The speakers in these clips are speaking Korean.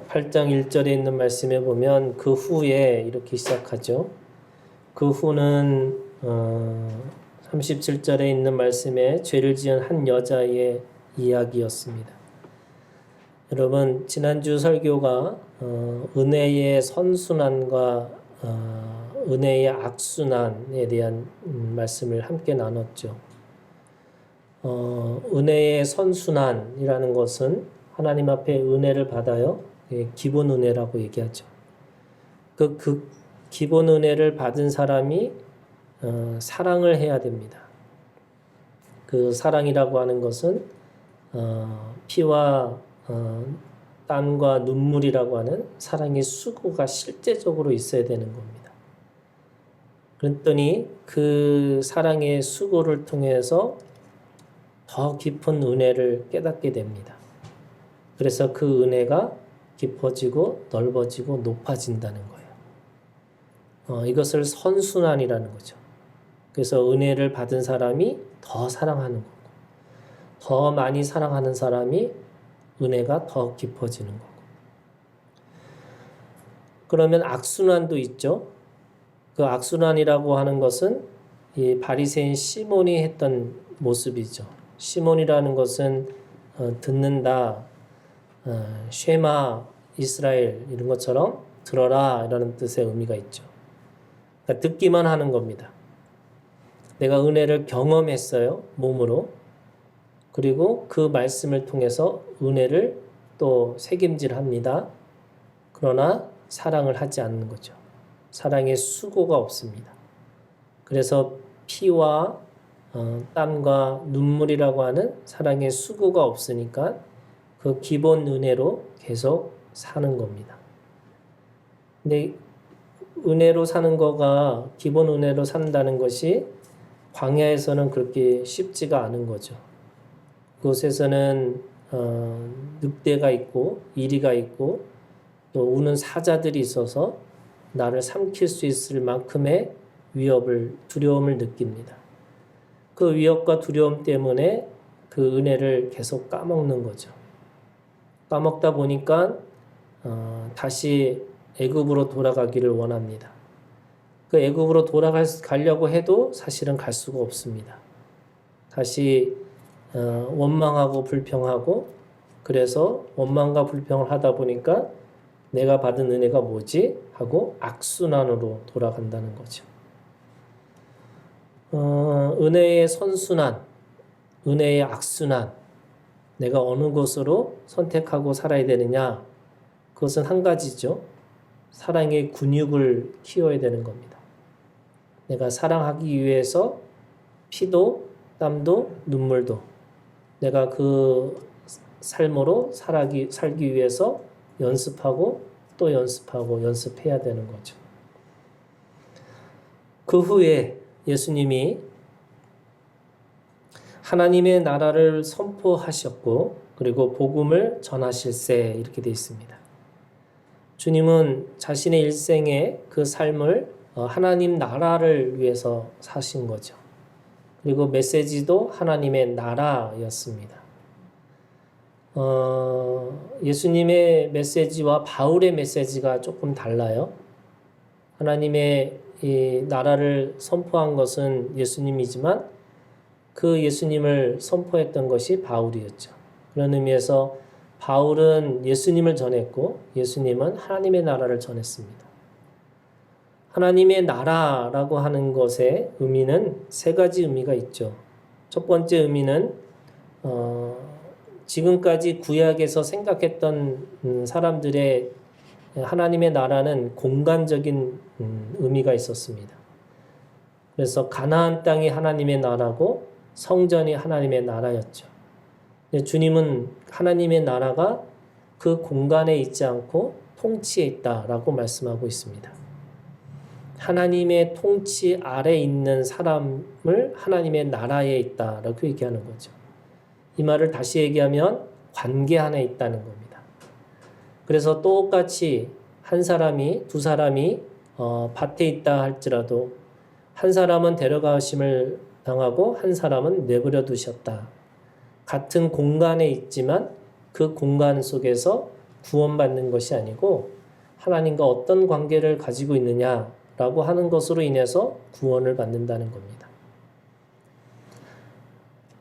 8장 1절에 있는 말씀에 보면 그 후에 이렇게 시작하죠. 그 후는 37절에 있는 말씀에 죄를 지은 한 여자의 이야기였습니다. 여러분, 지난주 설교가 은혜의 선순환과 은혜의 악순환에 대한 말씀을 함께 나눴죠. 은혜의 선순환이라는 것은 하나님 앞에 은혜를 받아요. 기본 은혜라고 얘기하죠. 그 기본 은혜를 받은 사람이 사랑을 해야 됩니다. 그 사랑이라고 하는 것은 피와 땀과 눈물이라고 하는 사랑의 수고가 실제적으로 있어야 되는 겁니다. 그랬더니 그 사랑의 수고를 통해서 더 깊은 은혜를 깨닫게 됩니다. 그래서 그 은혜가 깊어지고 넓어지고 높아진다는 거예요. 이것을 선순환이라는 거죠. 그래서 은혜를 받은 사람이 더 사랑하는 거고, 더 많이 사랑하는 사람이 은혜가 더 깊어지는 거고. 그러면 악순환도 있죠. 그 악순환이라고 하는 것은 이 바리새인 시몬이 했던 모습이죠. 시몬이라는 것은 듣는다, 쉐마 이스라엘 이런 것처럼 들어라 이라는 뜻의 의미가 있죠. 그러니까 듣기만 하는 겁니다. 내가 은혜를 경험했어요, 몸으로. 그리고 그 말씀을 통해서 은혜를 또 새김질합니다. 그러나 사랑을 하지 않는 거죠. 사랑의 수고가 없습니다. 그래서 피와 땀과 눈물이라고 하는 사랑의 수고가 없으니까 그 기본 은혜로 계속 사는 겁니다. 근데 은혜로 사는 거가 기본 은혜로 산다는 것이 광야에서는 그렇게 쉽지가 않은 거죠. 그곳에서는 늑대가 있고 이리가 있고 또 우는 사자들이 있어서 나를 삼킬 수 있을 만큼의 두려움을 느낍니다. 그 위협과 두려움 때문에 그 은혜를 계속 까먹는 거죠. 까먹다 보니까 다시 애굽으로 돌아가기를 원합니다. 그 애굽으로 돌아가려고 해도 사실은 갈 수가 없습니다. 다시 원망하고 불평하고, 그래서 원망과 불평을 하다 보니까 내가 받은 은혜가 뭐지? 하고 악순환으로 돌아간다는 거죠. 은혜의 선순환, 은혜의 악순환, 내가 어느 곳으로 선택하고 살아야 되느냐? 그것은 한 가지죠. 사랑의 근육을 키워야 되는 겁니다. 내가 사랑하기 위해서 피도 땀도 눈물도 내가 그 삶으로 살기 위해서 연습하고 또 연습하고 연습해야 되는 거죠. 그 후에 예수님이 하나님의 나라를 선포하셨고 그리고 복음을 전하실세 이렇게 되어 있습니다. 주님은 자신의 일생의 그 삶을 하나님 나라를 위해서 사신 거죠. 그리고 메시지도 하나님의 나라였습니다. 예수님의 메시지와 바울의 메시지가 조금 달라요. 하나님의 이 나라를 선포한 것은 예수님이지만 그 예수님을 선포했던 것이 바울이었죠. 그런 의미에서 바울은 예수님을 전했고 예수님은 하나님의 나라를 전했습니다. 하나님의 나라라고 하는 것의 의미는 세 가지 의미가 있죠. 첫 번째 의미는 지금까지 구약에서 생각했던 사람들의 하나님의 나라는 공간적인 의미가 있었습니다. 그래서 가나안 땅이 하나님의 나라고 성전이 하나님의 나라였죠. 근데 주님은 하나님의 나라가 그 공간에 있지 않고 통치에 있다라고 말씀하고 있습니다. 하나님의 통치 아래 있는 사람을 하나님의 나라에 있다라고 얘기하는 거죠. 이 말을 다시 얘기하면 관계 안에 있다는 겁니다. 그래서 똑같이 한 사람이 두 사람이 밭에 있다 할지라도 한 사람은 데려가심을 당하고 한 사람은 내버려 두셨다. 같은 공간에 있지만 그 공간 속에서 구원받는 것이 아니고 하나님과 어떤 관계를 가지고 있느냐라고 하는 것으로 인해서 구원을 받는다는 겁니다.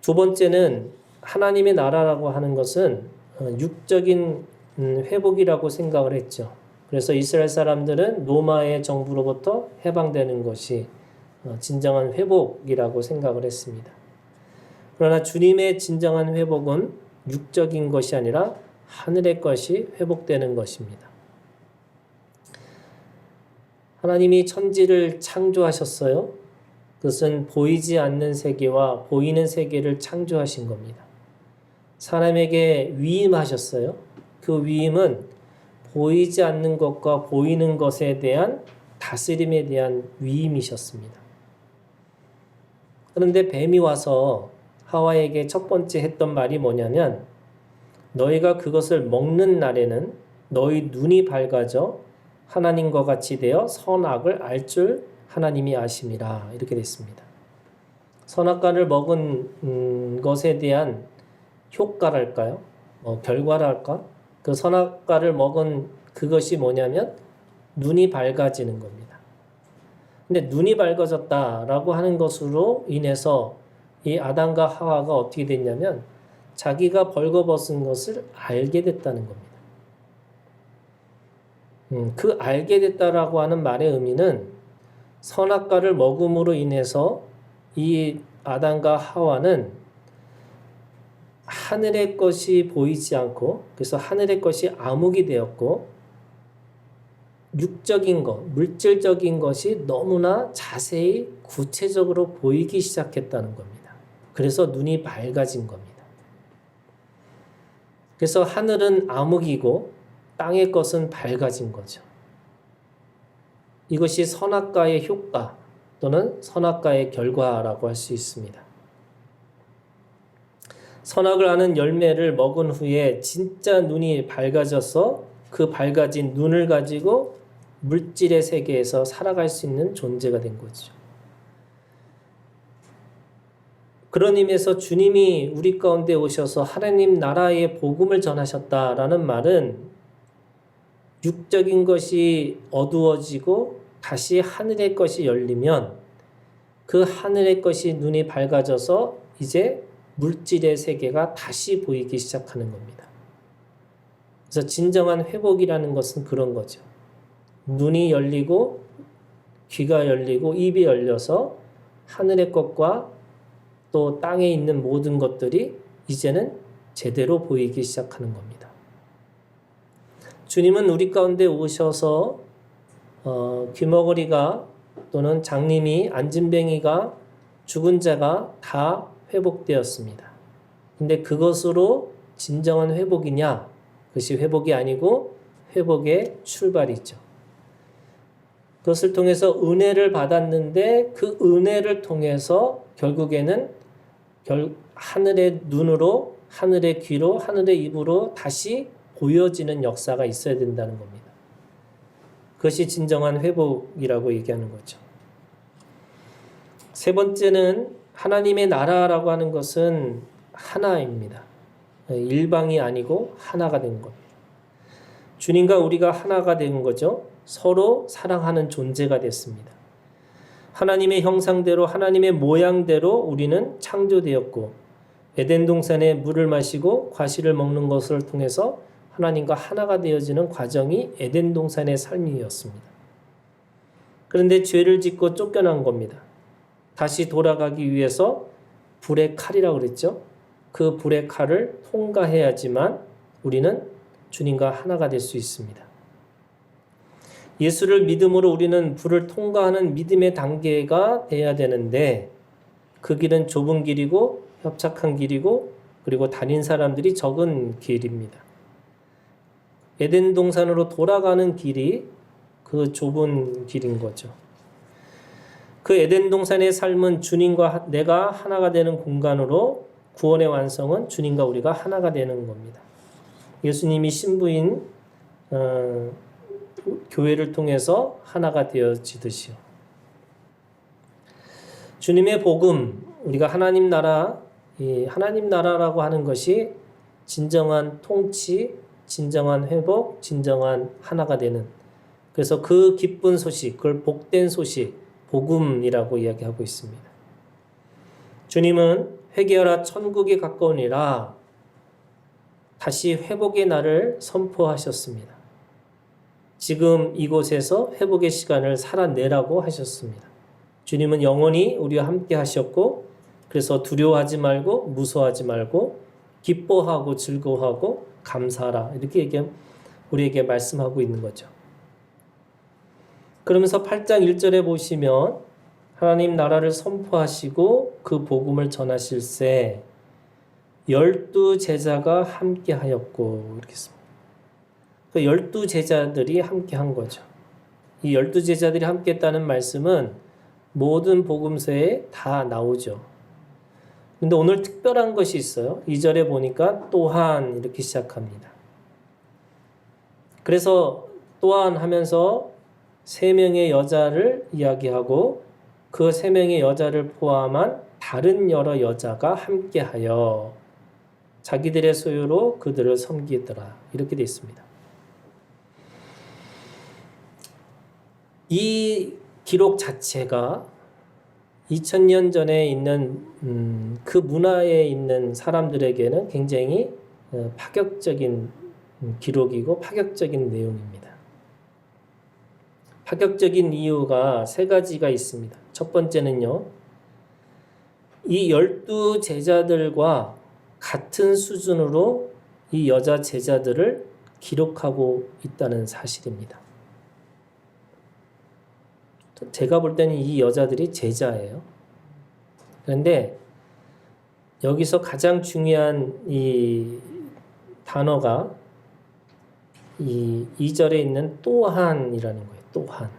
두 번째는 하나님의 나라라고 하는 것은 육적인 회복이라고 생각을 했죠. 그래서 이스라엘 사람들은 로마의 정부로부터 해방되는 것이 진정한 회복이라고 생각을 했습니다. 그러나 주님의 진정한 회복은 육적인 것이 아니라 하늘의 것이 회복되는 것입니다. 하나님이 천지를 창조하셨어요. 그것은 보이지 않는 세계와 보이는 세계를 창조하신 겁니다. 사람에게 위임하셨어요. 그 위임은 보이지 않는 것과 보이는 것에 대한 다스림에 대한 위임이셨습니다. 그런데 뱀이 와서 하와에게 첫 번째 했던 말이 뭐냐면 너희가 그것을 먹는 날에는 너희 눈이 밝아져 하나님과 같이 되어 선악을 알 줄 하나님이 아심이라 이렇게 됐습니다. 선악과를 먹은 것에 대한 효과랄까요? 결과랄까? 그 선악과를 먹은 그것이 뭐냐면 눈이 밝아지는 겁니다. 근데 눈이 밝아졌다라고 하는 것으로 인해서 이 아담과 하와가 어떻게 됐냐면 자기가 벌거벗은 것을 알게 됐다는 겁니다. 그 알게 됐다라고 하는 말의 의미는 선악과를 먹음으로 인해서 이 아담과 하와는 하늘의 것이 보이지 않고 그래서 하늘의 것이 암흑이 되었고 육적인 것, 물질적인 것이 너무나 자세히 구체적으로 보이기 시작했다는 겁니다. 그래서 눈이 밝아진 겁니다. 그래서 하늘은 암흑이고 땅의 것은 밝아진 거죠. 이것이 선악과의 효과 또는 선악과의 결과라고 할 수 있습니다. 선악을 아는 열매를 먹은 후에 진짜 눈이 밝아져서 그 밝아진 눈을 가지고 물질의 세계에서 살아갈 수 있는 존재가 된 거죠. 그런 의미에서 주님이 우리 가운데 오셔서 하나님 나라의 복음을 전하셨다라는 말은 육적인 것이 어두워지고 다시 하늘의 것이 열리면 그 하늘의 것이 눈이 밝아져서 이제 물질의 세계가 다시 보이기 시작하는 겁니다. 그래서 진정한 회복이라는 것은 그런 거죠. 눈이 열리고 귀가 열리고 입이 열려서 하늘의 것과 또 땅에 있는 모든 것들이 이제는 제대로 보이기 시작하는 겁니다. 주님은 우리 가운데 오셔서 귀머거리가 또는 장님이 안진뱅이가 죽은 자가 다 회복되었습니다. 근데 그것으로 진정한 회복이냐? 그것이 회복이 아니고 회복의 출발이죠. 그것을 통해서 은혜를 받았는데 그 은혜를 통해서 결국에는 하늘의 눈으로, 하늘의 귀로, 하늘의 입으로 다시 보여지는 역사가 있어야 된다는 겁니다. 그것이 진정한 회복이라고 얘기하는 거죠. 세 번째는 하나님의 나라라고 하는 것은 하나입니다. 일방이 아니고 하나가 된 겁니다. 주님과 우리가 하나가 된 거죠. 서로 사랑하는 존재가 됐습니다. 하나님의 형상대로 하나님의 모양대로 우리는 창조되었고 에덴 동산에 물을 마시고 과실을 먹는 것을 통해서 하나님과 하나가 되어지는 과정이 에덴 동산의 삶이었습니다. 그런데 죄를 짓고 쫓겨난 겁니다. 다시 돌아가기 위해서 불의 칼이라고 그랬죠. 그 불의 칼을 통과해야지만 우리는 주님과 하나가 될 수 있습니다. 예수를 믿음으로 우리는 불을 통과하는 믿음의 단계가 돼야 되는데 그 길은 좁은 길이고 협착한 길이고 그리고 다닌 사람들이 적은 길입니다. 에덴 동산으로 돌아가는 길이 그 좁은 길인 거죠. 그 에덴 동산의 삶은 주님과 내가 하나가 되는 공간으로 구원의 완성은 주님과 우리가 하나가 되는 겁니다. 예수님이 신부인 교회를 통해서 하나가 되어지듯이요. 주님의 복음, 우리가 하나님 나라, 이 하나님 나라라고 하는 것이 진정한 통치, 진정한 회복, 진정한 하나가 되는, 그래서 그 기쁜 소식, 그걸 복된 소식, 복음이라고 이야기하고 있습니다. 주님은 회개하라 천국이 가까우니라 다시 회복의 날을 선포하셨습니다. 지금 이곳에서 회복의 시간을 살아내라고 하셨습니다. 주님은 영원히 우리와 함께 하셨고, 그래서 두려워하지 말고 무서워하지 말고 기뻐하고 즐거워하고 감사하라, 이렇게 우리에게 말씀하고 있는 거죠. 그러면서 8장 1절에 보시면 하나님 나라를 선포하시고 그 복음을 전하실새 12 제자가 함께 하였고, 이렇게 씁니다. 그 12 제자들이 함께 한 거죠. 이 12 제자들이 함께 했다는 말씀은 모든 복음서에 다 나오죠. 근데 오늘 특별한 것이 있어요. 2절에 보니까 또한 이렇게 시작합니다. 그래서 또한 하면서 3명의 여자를 이야기하고 그 3명의 여자를 포함한 다른 여러 여자가 함께하여 자기들의 소유로 그들을 섬기더라, 이렇게 되어 있습니다. 이 기록 자체가 2000년 전에 있는 그 문화에 있는 사람들에게는 굉장히 파격적인 기록이고 파격적인 내용입니다. 파격적인 이유가 3가지가 있습니다. 첫 번째는요, 이 12 제자들과 같은 수준으로 이 여자 제자들을 기록하고 있다는 사실입니다. 제가 볼 때는 이 여자들이 제자예요. 그런데 여기서 가장 중요한 이 단어가 이 2절에 있는 또한이라는 거예요. 또한.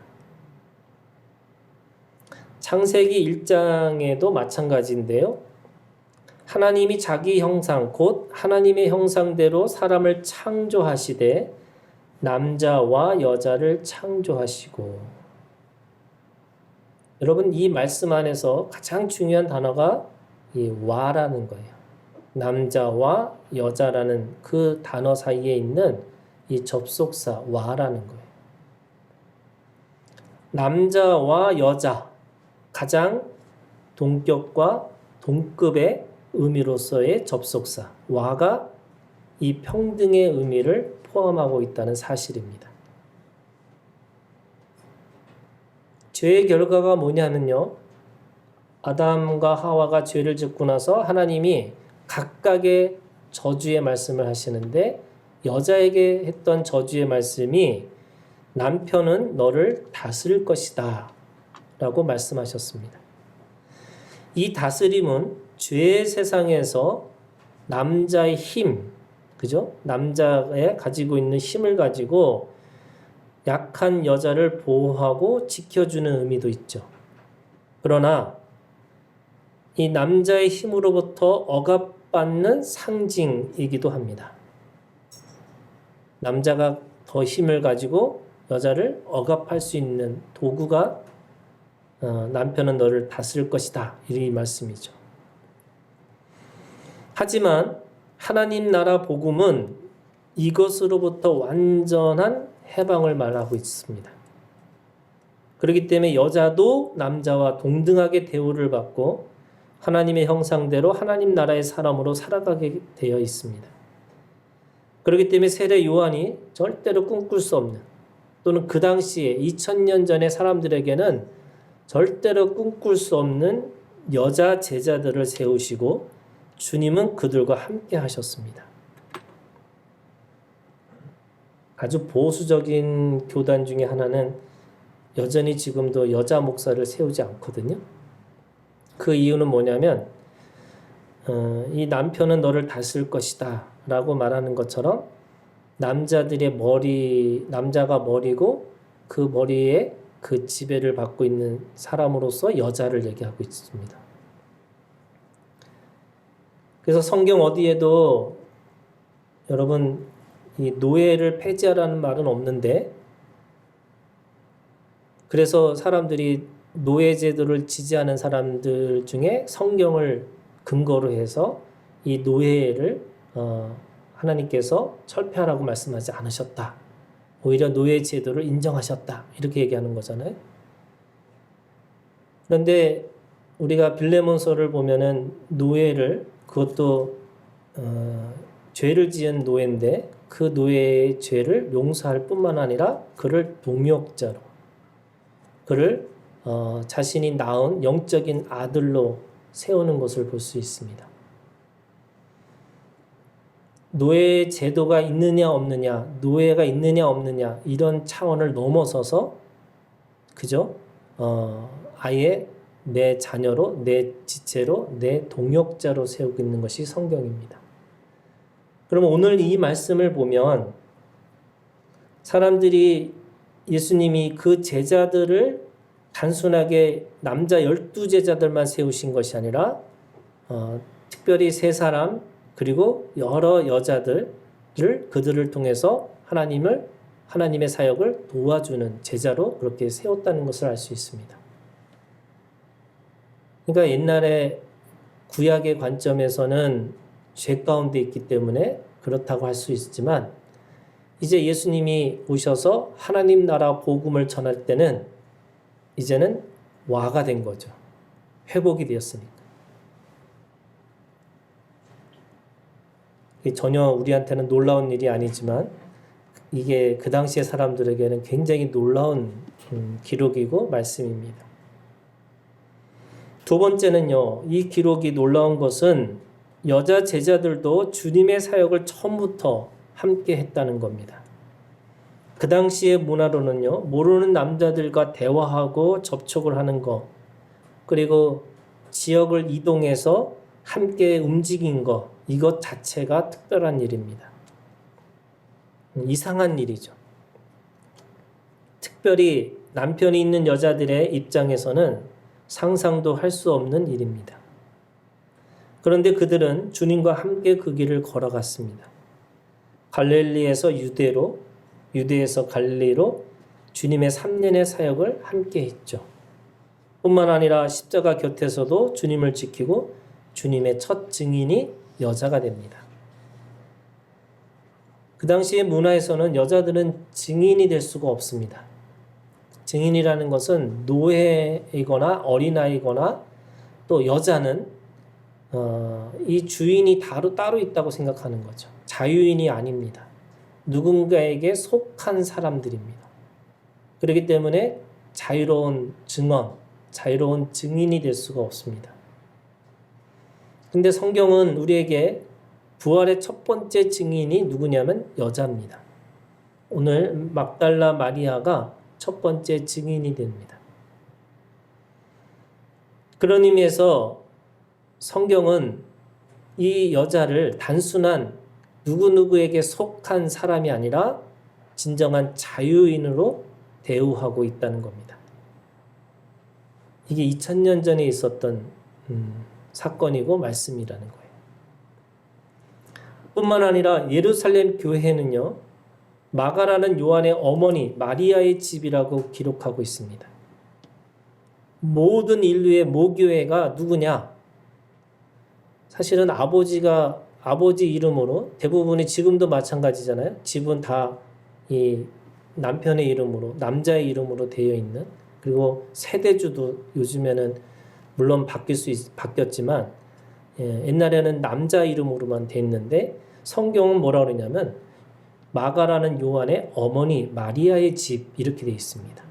창세기 1장에도 마찬가지인데요. 하나님이 자기 형상, 곧 하나님의 형상대로 사람을 창조하시되 남자와 여자를 창조하시고. 여러분, 이 말씀 안에서 가장 중요한 단어가 이 와라는 거예요. 남자와 여자라는 그 단어 사이에 있는 이 접속사 와라는 거예요. 남자와 여자, 가장 동격과 동급의 의미로서의 접속사 와가 이 평등의 의미를 포함하고 있다는 사실입니다. 죄의 결과가 뭐냐면요, 아담과 하와가 죄를 짓고 나서 하나님이 각각의 저주의 말씀을 하시는데, 여자에게 했던 저주의 말씀이 남편은 너를 다스릴 것이다 라고 말씀하셨습니다. 이 다스림은 죄의 세상에서 남자의 힘, 그죠? 남자의 가지고 있는 힘을 가지고 약한 여자를 보호하고 지켜주는 의미도 있죠. 그러나 이 남자의 힘으로부터 억압받는 상징이기도 합니다. 남자가 더 힘을 가지고 여자를 억압할 수 있는 도구가 남편은 너를 다스릴 것이다, 이 말씀이죠. 하지만 하나님 나라 복음은 이것으로부터 완전한 해방을 말하고 있습니다. 그렇기 때문에 여자도 남자와 동등하게 대우를 받고 하나님의 형상대로 하나님 나라의 사람으로 살아가게 되어 있습니다. 그렇기 때문에 세례 요한이 절대로 꿈꿀 수 없는, 또는 그 당시에 2000년 전의 사람들에게는 절대로 꿈꿀 수 없는 여자 제자들을 세우시고 주님은 그들과 함께 하셨습니다. 아주 보수적인 교단 중에 하나는 여전히 지금도 여자 목사를 세우지 않거든요. 그 이유는 뭐냐면 이 남편은 너를 다스릴 것이다 라고 말하는 것처럼 남자들의 남자가 머리고 그 머리에 그 지배를 받고 있는 사람으로서 여자를 얘기하고 있습니다. 그래서 성경 어디에도 여러분 이 노예를 폐지하라는 말은 없는데, 그래서 사람들이 노예 제도를 지지하는 사람들 중에 성경을 근거로 해서 이 노예를 하나님께서 철폐하라고 말씀하지 않으셨다. 오히려 노예 제도를 인정하셨다. 이렇게 얘기하는 거잖아요. 그런데 우리가 빌레몬서를 보면은 노예를 그것도 죄를 지은 노예인데 그 노예의 죄를 용서할 뿐만 아니라 그를 동역자로 그를 자신이 낳은 영적인 아들로 세우는 것을 볼 수 있습니다. 노예 제도가 있느냐 없느냐, 노예가 있느냐 없느냐 이런 차원을 넘어서서 그죠? 아예 내 자녀로, 내 지체로, 내 동역자로 세우고 있는 것이 성경입니다. 그러면 오늘 이 말씀을 보면 사람들이 예수님이 그 제자들을 단순하게 남자 12제자들만 세우신 것이 아니라 특별히 세 사람 그리고 여러 여자들을 그들을 통해서 하나님의 사역을 도와주는 제자로 그렇게 세웠다는 것을 알 수 있습니다. 그러니까 옛날에 구약의 관점에서는 죄 가운데 있기 때문에 그렇다고 할 수 있지만 이제 예수님이 오셔서 하나님 나라 복음을 전할 때는 이제는 와가 된 거죠. 회복이 되었으니까. 전혀 우리한테는 놀라운 일이 아니지만 이게 그 당시의 사람들에게는 굉장히 놀라운 기록이고 말씀입니다. 두 번째는요, 이 기록이 놀라운 것은 여자 제자들도 주님의 사역을 처음부터 함께 했다는 겁니다. 그 당시의 문화로는요, 모르는 남자들과 대화하고 접촉을 하는 것, 그리고 지역을 이동해서 함께 움직인 것, 이것 자체가 특별한 일입니다. 이상한 일이죠. 특별히 남편이 있는 여자들의 입장에서는 상상도 할 수 없는 일입니다. 그런데 그들은 주님과 함께 그 길을 걸어갔습니다. 갈릴리에서 유대로, 유대에서 갈릴리로 주님의 3년의 사역을 함께 했죠. 뿐만 아니라 십자가 곁에서도 주님을 지키고 주님의 첫 증인이 여자가 됩니다. 그 당시의 문화에서는 여자들은 증인이 될 수가 없습니다. 증인이라는 것은 노예이거나 어린아이거나 또 여자는 이 주인이 따로 있다고 생각하는 거죠. 자유인이 아닙니다. 누군가에게 속한 사람들입니다. 그렇기 때문에 자유로운 증언, 자유로운 증인이 될 수가 없습니다. 근데 성경은 우리에게 부활의 첫 번째 증인이 누구냐면 여자입니다. 오늘 막달라 마리아가 첫 번째 증인이 됩니다. 그런 의미에서 성경은 이 여자를 단순한 누구누구에게 속한 사람이 아니라 진정한 자유인으로 대우하고 있다는 겁니다. 이게 2000년 전에 있었던 사건이고 말씀이라는 거예요. 뿐만 아니라 예루살렘 교회는요, 마가라는 요한의 어머니 마리아의 집이라고 기록하고 있습니다. 모든 인류의 모교회가 누구냐? 사실은 아버지 이름으로, 대부분이 지금도 마찬가지잖아요. 집은 다 이 남편의 이름으로, 남자의 이름으로 되어 있는, 그리고 세대주도 요즘에는 물론 바뀌었지만 옛날에는 남자 이름으로만 됐는데 성경은 뭐라 그러냐면 마가라는 요한의 어머니 마리아의 집 이렇게 되어 있습니다.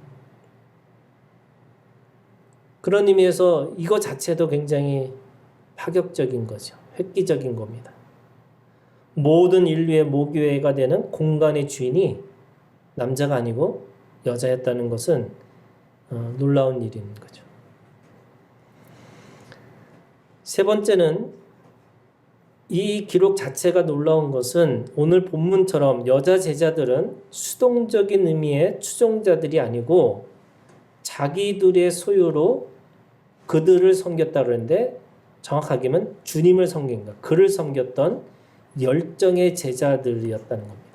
그런 의미에서 이거 자체도 굉장히 파격적인 거죠. 획기적인 겁니다. 모든 인류의 모교회가 되는 공간의 주인이 남자가 아니고 여자였다는 것은 놀라운 일인 거죠. 세 번째는 이 기록 자체가 놀라운 것은 오늘 본문처럼 여자 제자들은 수동적인 의미의 추종자들이 아니고 자기들의 소유로 그들을 섬겼다 그러는데 정확하게는 주님을 섬긴 것, 그를 섬겼던 열정의 제자들이었다는 겁니다.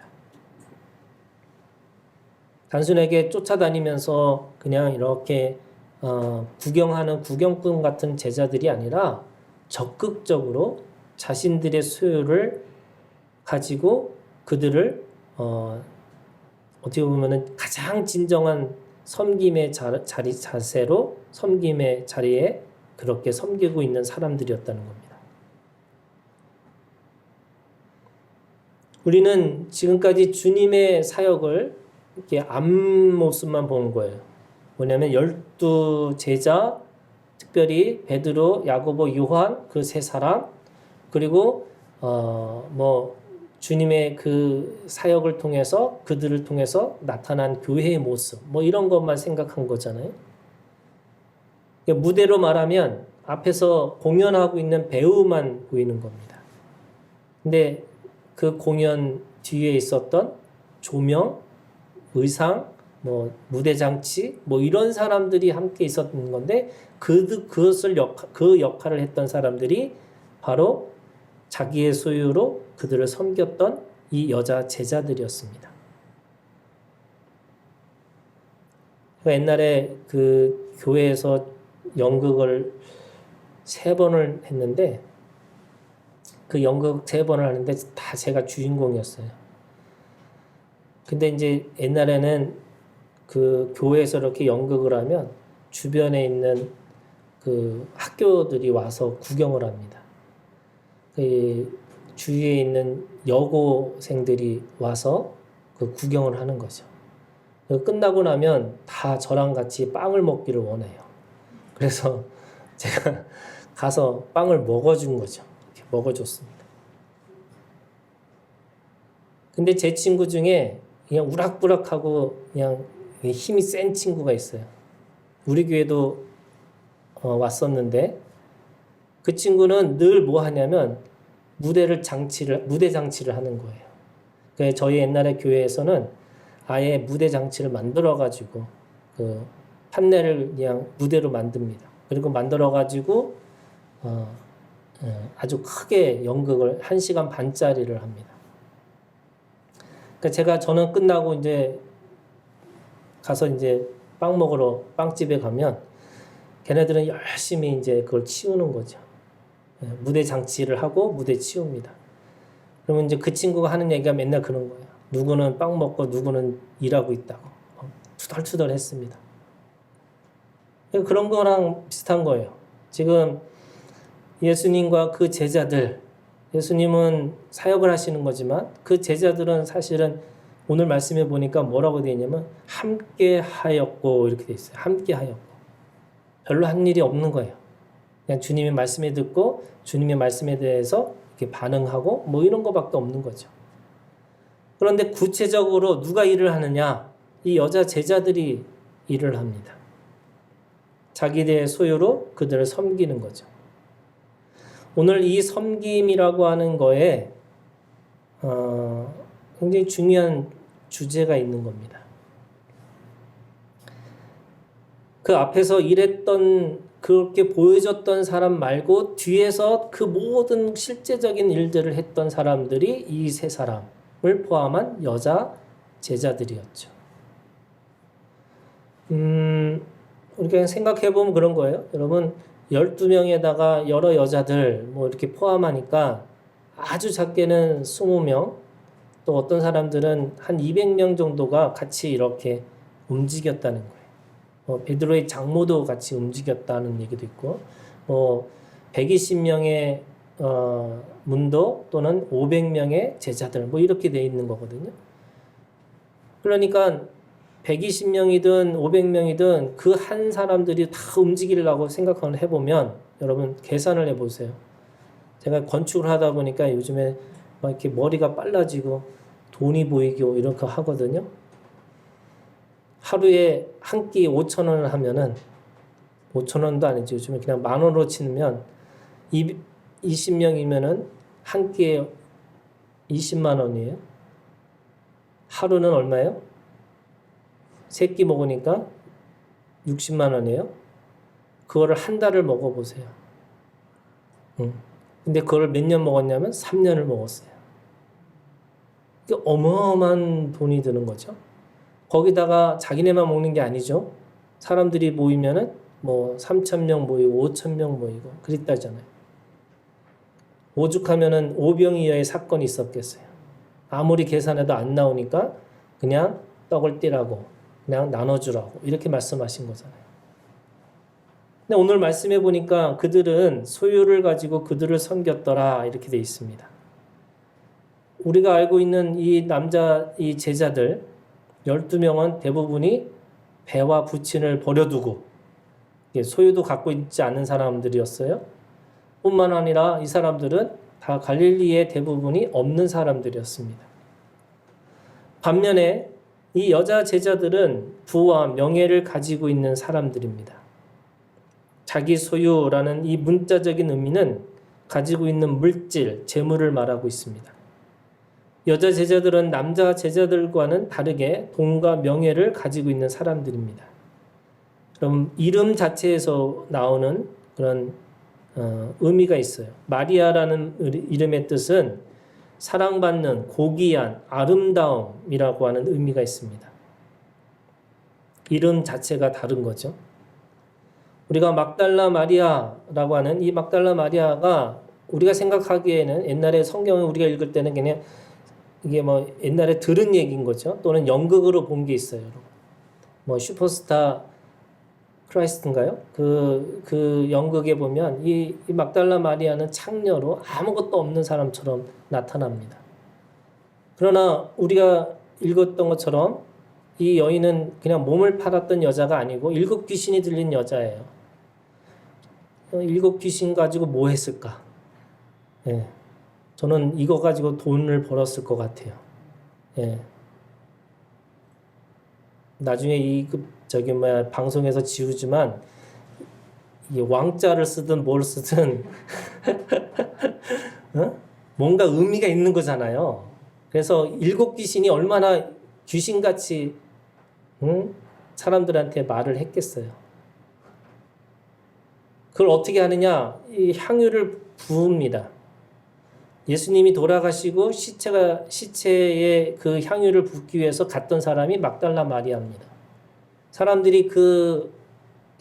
단순하게 쫓아다니면서 그냥 이렇게 구경하는 구경꾼 같은 제자들이 아니라 적극적으로 자신들의 소유를 가지고 그들을 어떻게 보면은 가장 진정한 섬김의 자세로 섬김의 자리에 그렇게 섬기고 있는 사람들이었다는 겁니다. 우리는 지금까지 주님의 사역을 이렇게 앞모습만 보는 거예요. 뭐냐면 12 제자, 특별히 베드로, 야고보, 요한 그 세 사람, 그리고 주님의 그 사역을 통해서 그들을 통해서 나타난 교회의 모습, 이런 것만 생각한 거잖아요. 무대로 말하면 앞에서 공연하고 있는 배우만 보이는 겁니다. 근데 그 공연 뒤에 있었던 조명, 의상, 무대 장치, 이런 사람들이 함께 있었던 건데 그 역할을 했던 사람들이 바로 자기의 소유로 그들을 섬겼던 이 여자 제자들이었습니다. 옛날에 그 교회에서 연극을 3번을 했는데 그 연극 3번을 하는데 다 제가 주인공이었어요. 근데 이제 옛날에는 그 교회에서 이렇게 연극을 하면 주변에 있는 그 학교들이 와서 구경을 합니다. 그 주위에 있는 여고생들이 와서 그 구경을 하는 거죠. 끝나고 나면 다 저랑 같이 빵을 먹기를 원해요. 그래서 제가 가서 빵을 먹어준 거죠. 이렇게 먹어줬습니다. 근데 제 친구 중에 그냥 우락부락하고 그냥 힘이 센 친구가 있어요. 우리 교회도 왔었는데 그 친구는 늘 뭐 하냐면 무대 장치를 하는 거예요. 그래서 저희 옛날에 교회에서는 아예 무대 장치를 만들어 가지고 그 판넬을 그냥 무대로 만듭니다. 그리고 만들어 가지고 아주 크게 연극을 1시간 반짜리를 합니다. 그러니까 저는 끝나고 이제 가서 이제 빵 먹으러 빵집에 가면 걔네들은 열심히 이제 그걸 치우는 거죠. 무대 장치를 하고 무대 치웁니다. 그러면 이제 그 친구가 하는 얘기가 맨날 그런 거예요. 누구는 빵 먹고 누구는 일하고 있다고. 투덜투덜 했습니다. 그런 거랑 비슷한 거예요. 지금 예수님과 그 제자들, 예수님은 사역을 하시는 거지만 그 제자들은 사실은 오늘 말씀해 보니까 뭐라고 되어 있냐면 함께 하였고 이렇게 되어 있어요. 함께 하였고. 별로 한 일이 없는 거예요. 그냥 주님의 말씀에 듣고 주님의 말씀에 대해서 이렇게 반응하고 이런 거밖에 없는 거죠. 그런데 구체적으로 누가 일을 하느냐? 이 여자 제자들이 일을 합니다. 자기들의 소유로 그들을 섬기는 거죠. 오늘 이 섬김이라고 하는 거에 굉장히 중요한 주제가 있는 겁니다. 그 앞에서 일했던 그렇게 보여줬던 사람 말고 뒤에서 그 모든 실제적인 일들을 했던 사람들이 이 3사람을 포함한 여자 제자들이었죠. 우리가 생각해보면 그런 거예요. 여러분 12명에다가 여러 여자들 이렇게 포함하니까 아주 작게는 20명, 또 어떤 사람들은 한 200명 정도가 같이 이렇게 움직였다는 거예요. 베드로의 장모도 같이 움직였다는 얘기도 있고 120명의 문도 또는 500명의 제자들 이렇게 돼 있는 거거든요. 그러니까 120명이든 500명이든 그 한 사람들이 다 움직이려고 생각을 해보면 여러분 계산을 해보세요. 제가 건축을 하다 보니까 요즘에 막 이렇게 머리가 빨라지고 돈이 보이고 이렇게 하거든요. 하루에 한 끼 5,000원을 하면은 5,000원도 아니죠. 요즘에 그냥 10,000원으로 치면 20명이면은 한 끼에 20만 원이에요. 하루는 얼마예요? 3끼 먹으니까 60만 원이에요. 그거를 한 달을 먹어보세요. 근데 그걸 몇 년 먹었냐면 3년을 먹었어요. 이게 어마어마한 돈이 드는 거죠. 거기다가 자기네만 먹는 게 아니죠. 사람들이 모이면은 3,000명 모이고 5,000명 모이고 그랬다잖아요. 오죽하면은 오병이어의 사건이 있었겠어요. 아무리 계산해도 안 나오니까 그냥 떡을 떼라고, 그냥 나눠주라고 이렇게 말씀하신 거잖아요. 근데 오늘 말씀해 보니까 그들은 소유를 가지고 그들을 섬겼더라 이렇게 돼 있습니다. 우리가 알고 있는 이 제자들 12명은 대부분이 배와 부친을 버려두고 소유도 갖고 있지 않는 사람들이었어요. 뿐만 아니라 이 사람들은 다 갈릴리의 대부분이 없는 사람들이었습니다. 반면에 이 여자 제자들은 부와 명예를 가지고 있는 사람들입니다. 자기 소유라는 이 문자적인 의미는 가지고 있는 물질, 재물을 말하고 있습니다. 여자 제자들은 남자 제자들과는 다르게 돈과 명예를 가지고 있는 사람들입니다. 그럼 이름 자체에서 나오는 그런 의미가 있어요. 마리아라는 이름의 뜻은 사랑받는, 고귀한, 아름다움이라고 하는 의미가 있습니다. 이름 자체가 다른 거죠. 우리가 막달라 마리아라고 하는 이 막달라 마리아가 우리가 생각하기에는 옛날에 성경을 우리가 읽을 때는 그냥 이게 뭐 옛날에 들은 얘기인 거죠. 또는 연극으로 본 게 있어요. 뭐 슈퍼스타 크라이스트인가요? 그 연극에 보면 이 막달라 마리아는 창녀로 아무것도 없는 사람처럼 나타납니다. 그러나 우리가 읽었던 것처럼 이 여인은 그냥 몸을 팔았던 여자가 아니고 7 귀신이 들린 여자예요. 7 귀신 가지고 뭐 했을까? 예. 저는 이거 가지고 돈을 벌었을 것 같아요. 예. 나중에 방송에서 지우지만 이 왕자를 쓰든 뭘 쓰든 뭔가 의미가 있는 거잖아요. 그래서 7 귀신이 얼마나 귀신같이 사람들한테 말을 했겠어요. 그걸 어떻게 하느냐? 이 향유를 부읍니다. 예수님이 돌아가시고 시체에 그 향유를 붓기 위해서 갔던 사람이 막달라 마리아입니다. 사람들이 그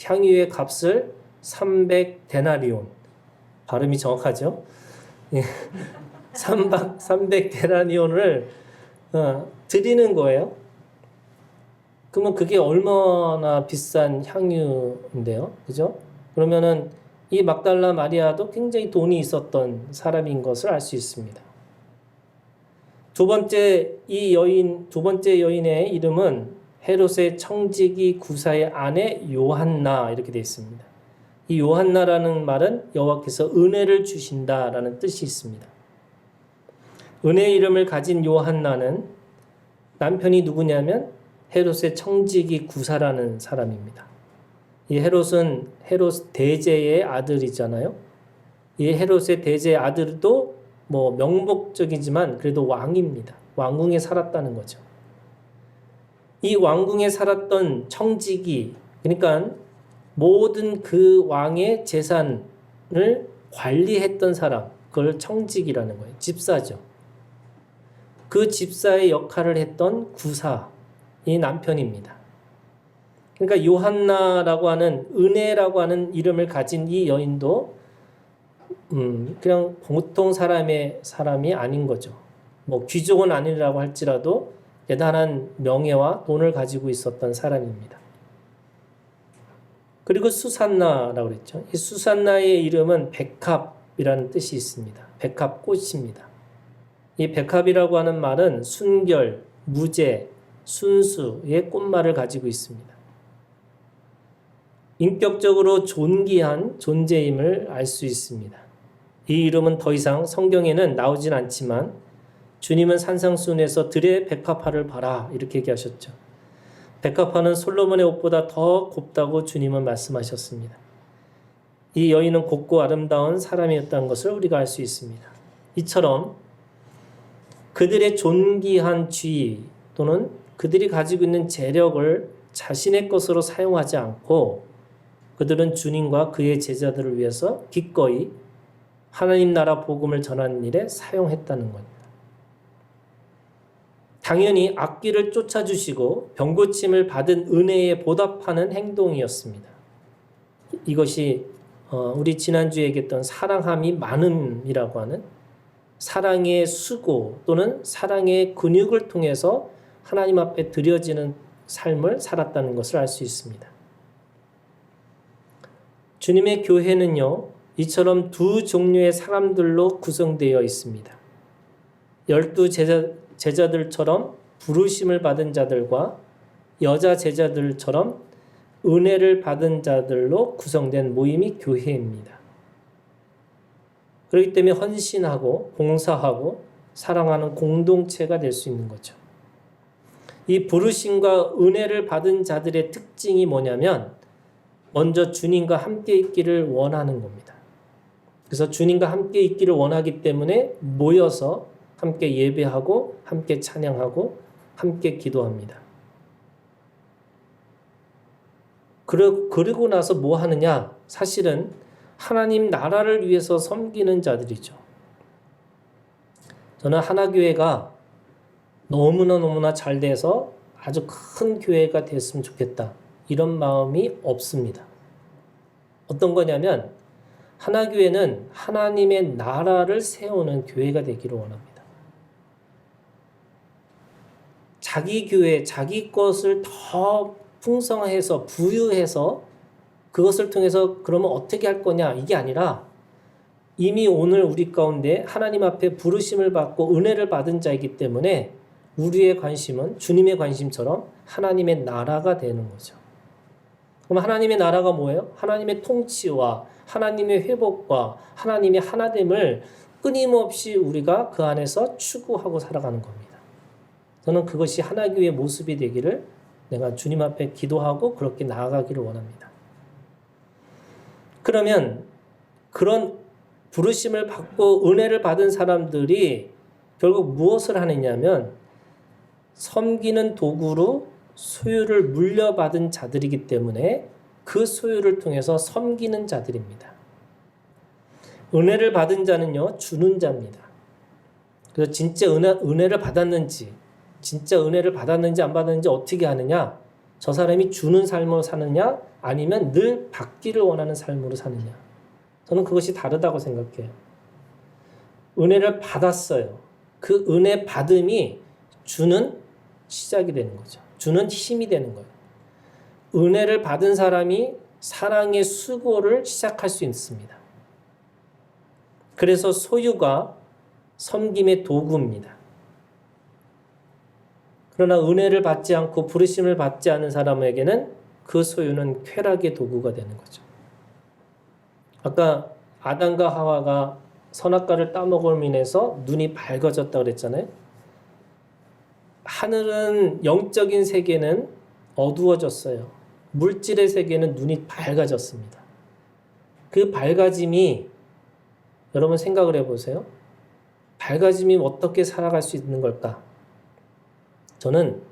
향유의 값을 300데나리온, 발음이 정확하죠? 300데나리온을 드리는 거예요. 그러면 그게 얼마나 비싼 향유인데요, 그죠? 그러면은 이 막달라 마리아도 굉장히 돈이 있었던 사람인 것을 알 수 있습니다. 두 번째 여인의 이름은 헤롯의 청지기 구사의 아내 요한나 이렇게 되어 있습니다. 이 요한나라는 말은 여호와께서 은혜를 주신다라는 뜻이 있습니다. 은혜의 이름을 가진 요한나는 남편이 누구냐면 헤롯의 청지기 구사라는 사람입니다. 이 헤롯은 헤롯 대제의 아들이잖아요. 이 헤롯의 대제의 아들도 뭐 명목적이지만 그래도 왕입니다. 왕궁에 살았다는 거죠. 이 왕궁에 살았던 청지기, 그러니까 모든 그 왕의 재산을 관리했던 사람, 그걸 청지기라는 거예요. 집사죠. 그 집사의 역할을 했던 구사, 이 남편입니다. 그러니까 요한나라고 하는 은혜라고 하는 이름을 가진 이 여인도 그냥 보통 사람이 아닌 거죠. 뭐 귀족은 아니라고 할지라도 대단한 명예와 돈을 가지고 있었던 사람입니다. 그리고 수산나라고 그랬죠. 이 수산나의 이름은 백합이라는 뜻이 있습니다. 백합꽃입니다. 이 백합이라고 하는 말은 순결, 무죄, 순수의 꽃말을 가지고 있습니다. 인격적으로 존귀한 존재임을 알 수 있습니다. 이 이름은 더 이상 성경에는 나오진 않지만 주님은 산상수훈에서 들의 백합화를 봐라 이렇게 얘기하셨죠. 백합화는 솔로몬의 옷보다 더 곱다고 주님은 말씀하셨습니다. 이 여인은 곱고 아름다운 사람이었다는 것을 우리가 알 수 있습니다. 이처럼 그들의 존귀한 지위 또는 그들이 가지고 있는 재력을 자신의 것으로 사용하지 않고 그들은 주님과 그의 제자들을 위해서 기꺼이 하나님 나라 복음을 전하는 일에 사용했다는 겁니다. 당연히 악귀를 쫓아주시고 병고침을 받은 은혜에 보답하는 행동이었습니다. 이것이 우리 지난주에 얘기했던 사랑함이 많음이라고 하는 사랑의 수고 또는 사랑의 근육을 통해서 하나님 앞에 드려지는 삶을 살았다는 것을 알 수 있습니다. 주님의 교회는요, 이처럼 두 종류의 사람들로 구성되어 있습니다. 12 제자들처럼 부르심을 받은 자들과 여자 제자들처럼 은혜를 받은 자들로 구성된 모임이 교회입니다. 그렇기 때문에 헌신하고 봉사하고 사랑하는 공동체가 될 수 있는 거죠. 이 부르심과 은혜를 받은 자들의 특징이 뭐냐면 먼저 주님과 함께 있기를 원하는 겁니다. 그래서 주님과 함께 있기를 원하기 때문에 모여서 함께 예배하고 함께 찬양하고 함께 기도합니다. 그리고 나서 뭐 하느냐? 사실은 하나님 나라를 위해서 섬기는 자들이죠. 저는 하나교회가 너무나 잘 돼서 아주 큰 교회가 됐으면 좋겠다. 이런 마음이 없습니다. 어떤 거냐면 하나교회는 하나님의 나라를 세우는 교회가 되기를 원합니다. 자기 교회, 자기 것을 더 풍성해서 부유해서 그것을 통해서 그러면 어떻게 할 거냐 이게 아니라 이미 오늘 우리 가운데 하나님 앞에 부르심을 받고 은혜를 받은 자이기 때문에 우리의 관심은 주님의 관심처럼 하나님의 나라가 되는 거죠. 그럼 하나님의 나라가 뭐예요? 하나님의 통치와 하나님의 회복과 하나님의 하나됨을 끊임없이 우리가 그 안에서 추구하고 살아가는 겁니다. 저는 그것이 하나교회의 모습이 되기를 내가 주님 앞에 기도하고 그렇게 나아가기를 원합니다. 그러면 그런 부르심을 받고 은혜를 받은 사람들이 결국 무엇을 하느냐면 섬기는 도구로 소유를 물려받은 자들이기 때문에 그 소유를 통해서 섬기는 자들입니다. 은혜를 받은 자는요, 주는 자입니다. 그래서 진짜 은혜를 받았는지 안 받았는지 어떻게 하느냐? 저 사람이 주는 삶으로 사느냐? 아니면 늘 받기를 원하는 삶으로 사느냐? 저는 그것이 다르다고 생각해요. 은혜를 받았어요. 그 은혜 받음이 주는 시작이 되는 거죠. 주는 힘이 되는 거예요. 은혜를 받은 사람이 사랑의 수고를 시작할 수 있습니다. 그래서 소유가 섬김의 도구입니다. 그러나 은혜를 받지 않고 부르심을 받지 않은 사람에게는 그 소유는 쾌락의 도구가 되는 거죠. 아까 아담과 하와가 선악과를 따먹음으로 인해서 눈이 밝아졌다고 그랬잖아요. 하늘은 영적인 세계는 어두워졌어요. 물질의 세계는 눈이 밝아졌습니다. 그 밝아짐이 여러분 생각을 해보세요. 밝아짐이 어떻게 살아갈 수 있는 걸까? 저는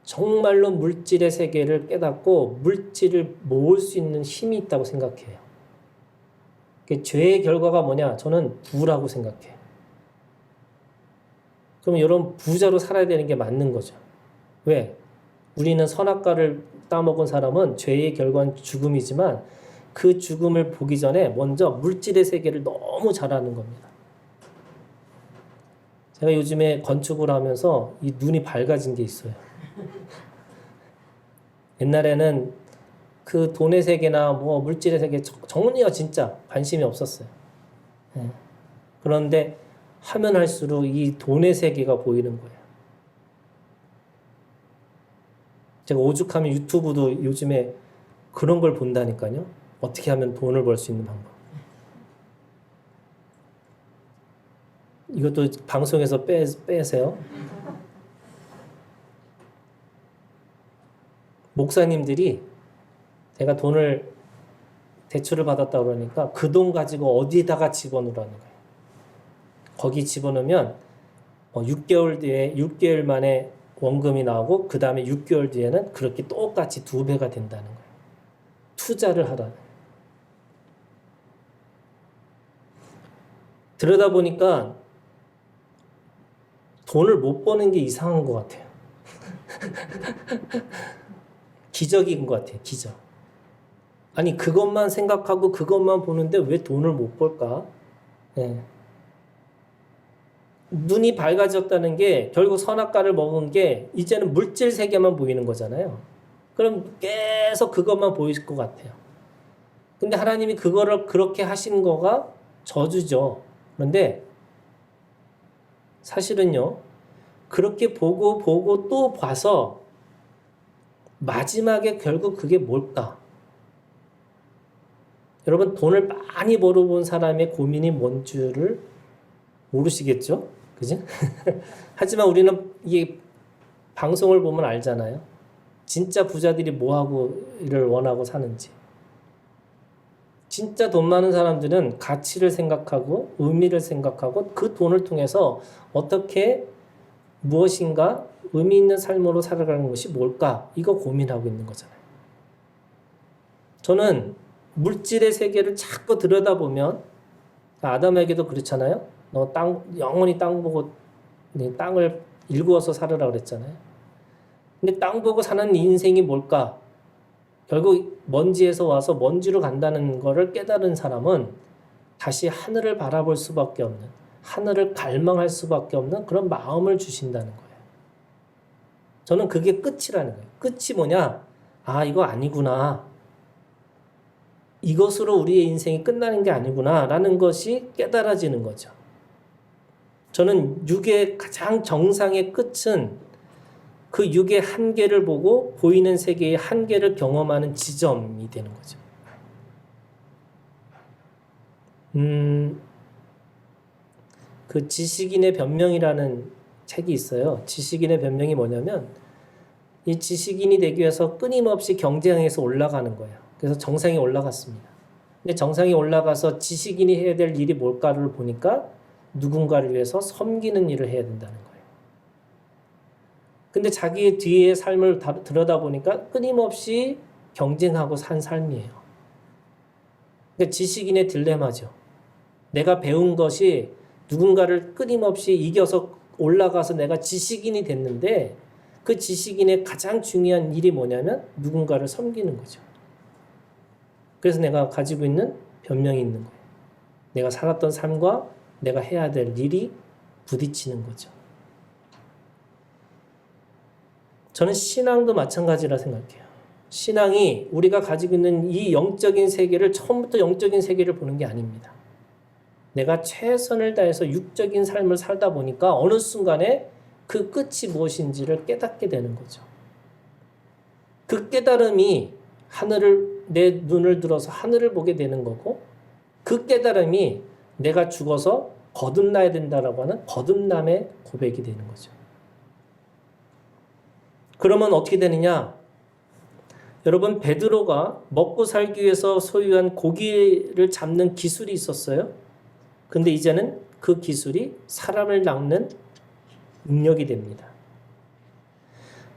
정말로 물질의 세계를 깨닫고 물질을 모을 수 있는 힘이 있다고 생각해요. 죄의 결과가 뭐냐? 저는 부라고 생각해요. 그럼 여러분 부자로 살아야 되는 게 맞는 거죠. 왜? 우리는 선악과를 따먹은 사람은 죄의 결과는 죽음이지만 그 죽음을 보기 전에 먼저 물질의 세계를 너무 잘 아는 겁니다. 제가 요즘에 건축을 하면서 이 눈이 밝아진 게 있어요. 옛날에는 그 돈의 세계나 뭐 물질의 세계 전혀 진짜 관심이 없었어요. 그런데 하면 할수록 이 돈의 세계가 보이는 거예요. 제가 오죽하면 유튜브도 요즘에 그런 걸 본다니까요. 어떻게 하면 돈을 벌 수 있는 방법. 이것도 방송에서 빼세요. 목사님들이 내가 돈을 대출을 받았다 그러니까 그 돈 가지고 어디다가 집어넣으라는 거예요. 거기 집어넣으면 6개월 만에 원금이 나오고 그 다음에 6개월 뒤에는 그렇게 똑같이 2배가 된다는 거예요. 투자를 하라는 거예요. 들여다 보니까 돈을 못 버는 게 이상한 것 같아요. 기적인 것 같아요. 기적. 아니 그것만 생각하고 그것만 보는데 왜 돈을 못 벌까? 네. 눈이 밝아졌다는 게 결국 선악과를 먹은 게 이제는 물질 세계만 보이는 거잖아요. 그럼 계속 그것만 보일 것 같아요. 근데 하나님이 그거를 그렇게 하신 거가 저주죠. 그런데 사실은요, 그렇게 보고 또 봐서 마지막에 결국 그게 뭘까? 여러분, 돈을 많이 벌어본 사람의 고민이 뭔 줄을 모르시겠죠? 그지? 하지만 우리는 이 방송을 보면 알잖아요. 진짜 부자들이 뭐하고를 원하고 사는지. 진짜 돈 많은 사람들은 가치를 생각하고 의미를 생각하고 그 돈을 통해서 어떻게 무엇인가 의미 있는 삶으로 살아가는 것이 뭘까? 이거 고민하고 있는 거잖아요. 저는 물질의 세계를 자꾸 들여다보면 아담에게도 그렇잖아요. 너 영원히 땅 보고 땅을 일구어서 살으라 그랬잖아요. 근데 땅 보고 사는 인생이 뭘까? 결국 먼지에서 와서 먼지로 간다는 거를 깨달은 사람은 다시 하늘을 바라볼 수밖에 없는, 하늘을 갈망할 수밖에 없는 그런 마음을 주신다는 거예요. 저는 그게 끝이라는 거예요. 끝이 뭐냐? 아, 이거 아니구나. 이것으로 우리의 인생이 끝나는 게 아니구나 라는 것이 깨달아지는 거죠. 저는 육의 가장 정상의 끝은 그 육의 한계를 보고 보이는 세계의 한계를 경험하는 지점이 되는 거죠. 그 지식인의 변명이라는 책이 있어요. 지식인의 변명이 뭐냐면 이 지식인이 되기 위해서 끊임없이 경쟁에서 올라가는 거예요. 그래서 정상에 올라갔습니다. 근데 정상에 올라가서 지식인이 해야 될 일이 뭘까를 보니까 누군가를 위해서 섬기는 일을 해야 된다는 거예요. 근데 자기의 뒤의 삶을 들여다보니까 끊임없이 경쟁하고 산 삶이에요. 그러니까 지식인의 딜레마죠. 내가 배운 것이 누군가를 끊임없이 이겨서 올라가서 내가 지식인이 됐는데 그 지식인의 가장 중요한 일이 뭐냐면 누군가를 섬기는 거죠. 그래서 내가 가지고 있는 변명이 있는 거예요. 내가 살았던 삶과 내가 해야 될 일이 부딪히는 거죠. 저는 신앙도 마찬가지라 생각해요. 신앙이 우리가 가지고 있는 이 영적인 세계를 처음부터 영적인 세계를 보는 게 아닙니다. 내가 최선을 다해서 육적인 삶을 살다 보니까 어느 순간에 그 끝이 무엇인지를 깨닫게 되는 거죠. 그 깨달음이 내 눈을 들어서 하늘을 보게 되는 거고 그 깨달음이 내가 죽어서 거듭나야 된다라고 하는 거듭남의 고백이 되는 거죠. 그러면 어떻게 되느냐? 여러분, 베드로가 먹고 살기 위해서 소유한 고기를 잡는 기술이 있었어요. 근데 이제는 그 기술이 사람을 낚는 능력이 됩니다.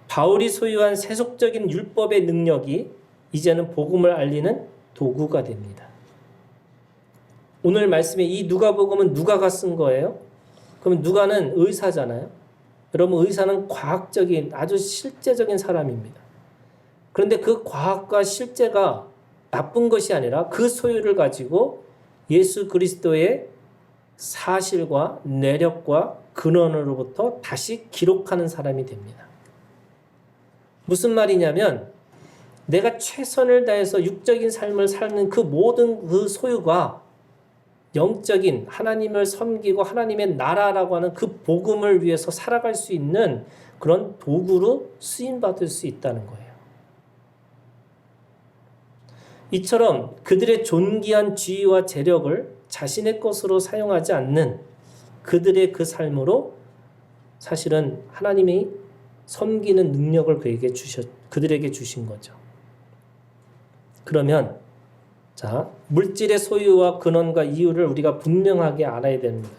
바울이 소유한 세속적인 율법의 능력이 이제는 복음을 알리는 도구가 됩니다. 오늘 말씀에 이 누가복음은 누가가 쓴 거예요. 그럼 누가는 의사잖아요. 여러분, 의사는 과학적인 아주 실제적인 사람입니다. 그런데 그 과학과 실제가 나쁜 것이 아니라 그 소유를 가지고 예수 그리스도의 사실과 내력과 근원으로부터 다시 기록하는 사람이 됩니다. 무슨 말이냐면 내가 최선을 다해서 육적인 삶을 사는 그 모든 그 소유가 영적인 하나님을 섬기고 하나님의 나라라고 하는 그 복음을 위해서 살아갈 수 있는 그런 도구로 쓰임받을 수 있다는 거예요. 이처럼 그들의 존귀한 지위와 재력을 자신의 것으로 사용하지 않는 그들의 그 삶으로 사실은 하나님이 섬기는 능력을 그들에게 주신 거죠. 그러면 물질의 소유와 근원과 이유를 우리가 분명하게 알아야 됩니다.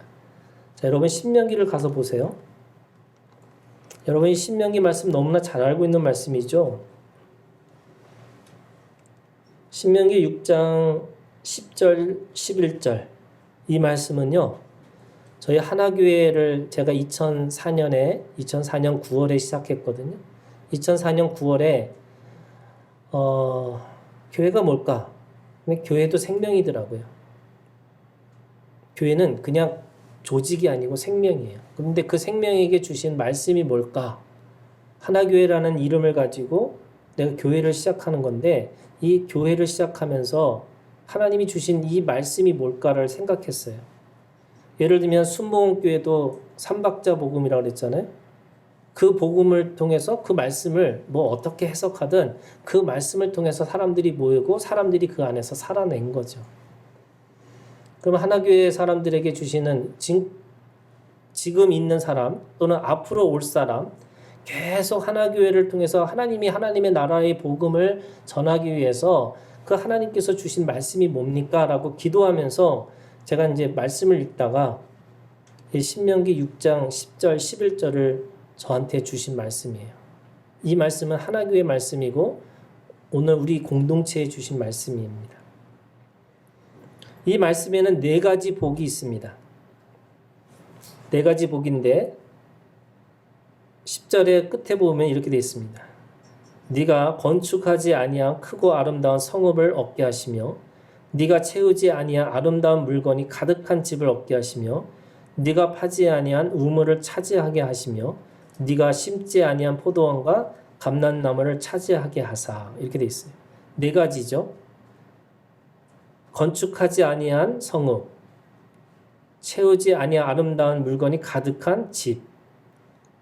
자, 여러분 신명기를 가서 보세요. 여러분이 신명기 말씀 너무나 잘 알고 있는 말씀이죠. 신명기 6장 10절 11절 이 말씀은요. 저희 하나교회를 제가 2004년 9월에 시작했거든요. 2004년 9월에 교회가 뭘까? 교회도 생명이더라고요. 교회는 그냥 조직이 아니고 생명이에요. 그런데 그 생명에게 주신 말씀이 뭘까? 하나교회라는 이름을 가지고 내가 교회를 시작하는 건데 이 교회를 시작하면서 하나님이 주신 이 말씀이 뭘까를 생각했어요. 예를 들면 순복음교회도 삼박자 복음이라고 그랬잖아요. 그 복음을 통해서 그 말씀을 뭐 어떻게 해석하든 그 말씀을 통해서 사람들이 모이고 사람들이 그 안에서 살아낸 거죠. 그럼 하나교회 사람들에게 주시는 지금 있는 사람 또는 앞으로 올 사람 계속 하나교회를 통해서 하나님이 하나님의 나라의 복음을 전하기 위해서 그 하나님께서 주신 말씀이 뭡니까? 라고 기도하면서 제가 이제 말씀을 읽다가 신명기 6장 10절 11절을 저한테 주신 말씀이에요. 이 말씀은 하나교회 말씀이고 오늘 우리 공동체에 주신 말씀입니다. 이 말씀에는 4가지 복이 있습니다. 4가지 복인데 10절의 끝에 보면 이렇게 되어 있습니다. 네가 건축하지 아니한 크고 아름다운 성읍을 얻게 하시며 네가 채우지 아니한 아름다운 물건이 가득한 집을 얻게 하시며 네가 파지 아니한 우물을 차지하게 하시며 네가 심지 아니한 포도원과 감람나무를 차지하게 하사. 이렇게 되어 있어요. 4가지죠. 건축하지 아니한 성읍, 채우지 아니한 아름다운 물건이 가득한 집,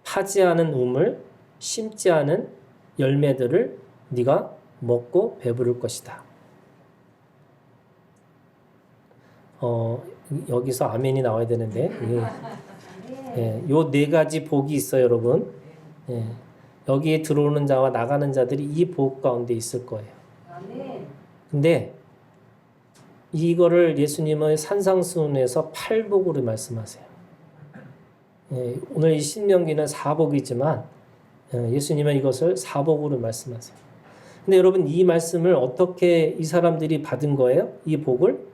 파지 않은 우물, 심지 않은 열매들을 네가 먹고 배부를 것이다. 여기서 아멘이 나와야 되는데 요 4가지 복이 있어요, 여러분. 여기에 들어오는 자와 나가는 자들이 이 복 가운데 있을 거예요. 근데 이거를 예수님의 산상수훈에서 8복으로 말씀하세요. 오늘 이 신명기는 4복이지만 예수님은 이것을 4복으로 말씀하세요. 근데 여러분 이 말씀을 어떻게 이 사람들이 받은 거예요? 이 복을?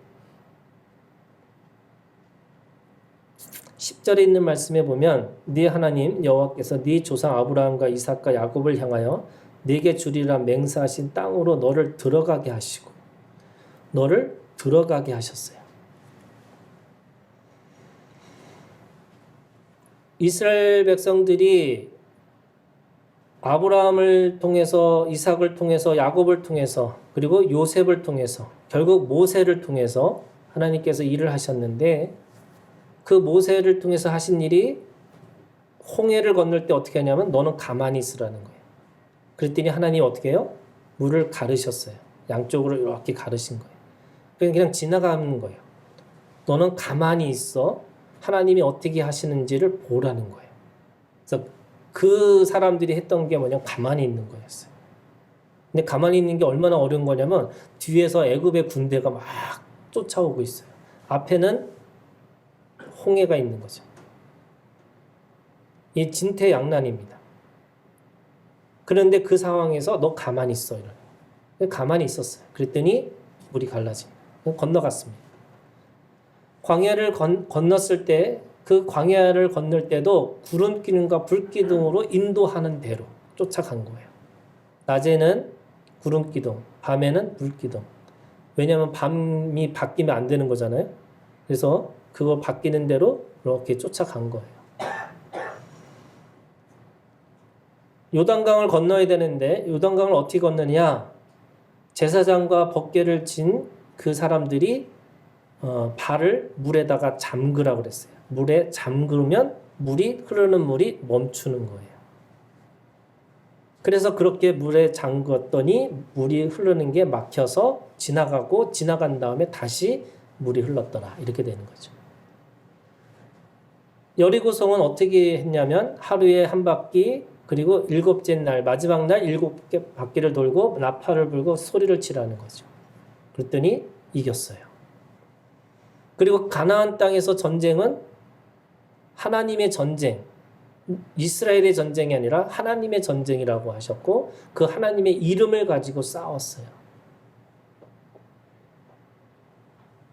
10절에 있는 말씀에 보면 네 하나님 여호와께서 네 조상 아브라함과 이삭과 야곱을 향하여 네게 주리라 맹세하신 땅으로 너를 들어가게 하시고 너를 들어가게 하셨어요. 이스라엘 백성들이 아브라함을 통해서 이삭을 통해서 야곱을 통해서 그리고 요셉을 통해서 결국 모세를 통해서 하나님께서 일을 하셨는데 그 모세를 통해서 하신 일이 홍해를 건널 때 어떻게 하냐면 너는 가만히 있으라는 거예요. 그랬더니 하나님이 어떻게 해요? 물을 가르셨어요. 양쪽으로 이렇게 가르신 거예요. 그냥 지나가는 거예요. 너는 가만히 있어. 하나님이 어떻게 하시는지를 보라는 거예요. 그래서 그 사람들이 했던 게 뭐냐면 가만히 있는 거였어요. 근데 가만히 있는 게 얼마나 어려운 거냐면 뒤에서 애굽의 군대가 막 쫓아오고 있어요. 앞에는 홍해가 있는 거죠. 이 진퇴양난입니다. 그런데 그 상황에서 너 가만히 있어. 가만히 있었어요. 그랬더니 물이 갈라집니다. 건너갔습니다. 광야를 건넜을 때 그 광야를 건널 때도 구름 기둥과 불 기둥으로 인도하는 대로 쫓아간 거예요. 낮에는 구름 기둥, 밤에는 불 기둥. 왜냐하면 밤이 바뀌면 안 되는 거잖아요. 그래서 그거 바뀌는 대로 이렇게 쫓아간 거예요. 요단강을 건너야 되는데 요단강을 어떻게 건너냐? 제사장과 법궤를 진 그 사람들이 발을 물에다가 잠그라고 그랬어요. 물에 잠그면 흐르는 물이 멈추는 거예요. 그래서 그렇게 물에 잠갔더니 물이 흐르는 게 막혀서 지나간 다음에 다시 물이 흘렀더라. 이렇게 되는 거죠. 여리고성은 어떻게 했냐면 하루에 한 바퀴 그리고 7째 날 마지막 날 7바퀴를 돌고 나팔을 불고 소리를 치라는 거죠. 그랬더니 이겼어요. 그리고 가나안 땅에서 전쟁은 하나님의 전쟁, 이스라엘의 전쟁이 아니라 하나님의 전쟁이라고 하셨고 그 하나님의 이름을 가지고 싸웠어요.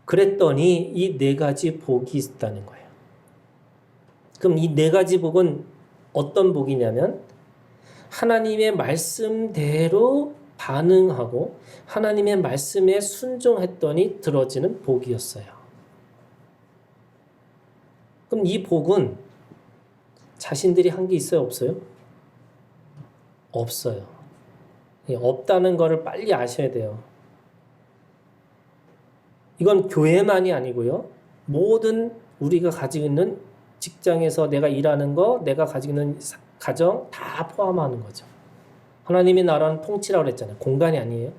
그랬더니 이 4가지 복이 있다는 거예요. 그럼 이 4가지 복은 어떤 복이냐면 하나님의 말씀대로 반응하고 하나님의 말씀에 순종했더니 들어지는 복이었어요. 그럼 이 복은 자신들이 한 게 있어요, 없어요? 없어요. 없다는 거를 빨리 아셔야 돼요. 이건 교회만이 아니고요. 모든 우리가 가지고 있는 직장에서 내가 일하는 거, 내가 가지고 있는 가정 다 포함하는 거죠. 하나님의 나라는 통치라고 그랬잖아요. 공간이 아니에요.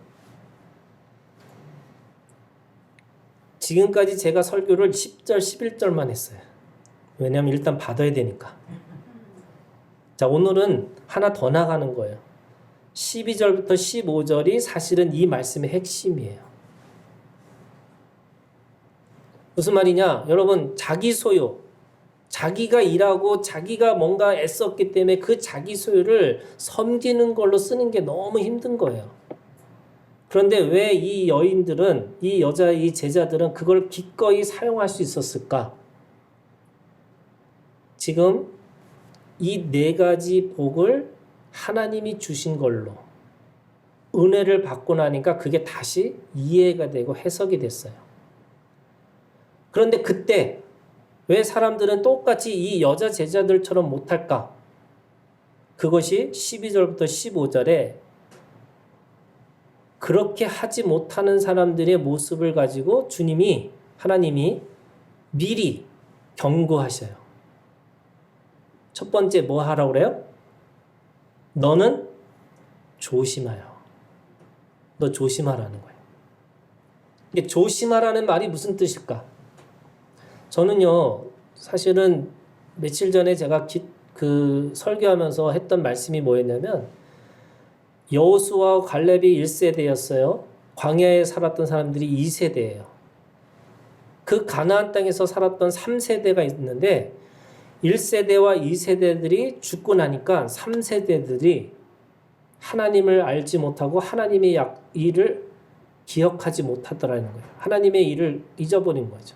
지금까지 제가 설교를 10절, 11절만 했어요. 왜냐하면 일단 받아야 되니까. 자, 오늘은 하나 더 나가는 거예요. 12절부터 15절이 사실은 이 말씀의 핵심이에요. 무슨 말이냐? 여러분, 자기 소유, 자기가 일하고 자기가 뭔가 애썼기 때문에 그 자기 소유를 섬기는 걸로 쓰는 게 너무 힘든 거예요. 그런데 왜 이 여인들은, 이 여자, 이 제자들은 그걸 기꺼이 사용할 수 있었을까? 지금 이 네 가지 복을 하나님이 주신 걸로 은혜를 받고 나니까 그게 다시 이해가 되고 해석이 됐어요. 그런데 그때 왜 사람들은 똑같이 이 여자 제자들처럼 못할까? 그것이 12절부터 15절에 그렇게 하지 못하는 사람들의 모습을 가지고 하나님이 미리 경고하셔요. 첫 번째 뭐 하라고 그래요? 너는 조심하여. 너 조심하라는 거예요. 이게 조심하라는 말이 무슨 뜻일까? 저는요, 사실은 며칠 전에 제가 설교하면서 했던 말씀이 뭐였냐면, 여호수아와 갈렙이 1세대였어요. 광야에 살았던 사람들이 2세대예요. 그 가나안 땅에서 살았던 3세대가 있는데 1세대와 2세대들이 죽고 나니까 3세대들이 하나님을 알지 못하고 하나님의 일을 기억하지 못하더라는 거예요. 하나님의 일을 잊어버린 거죠.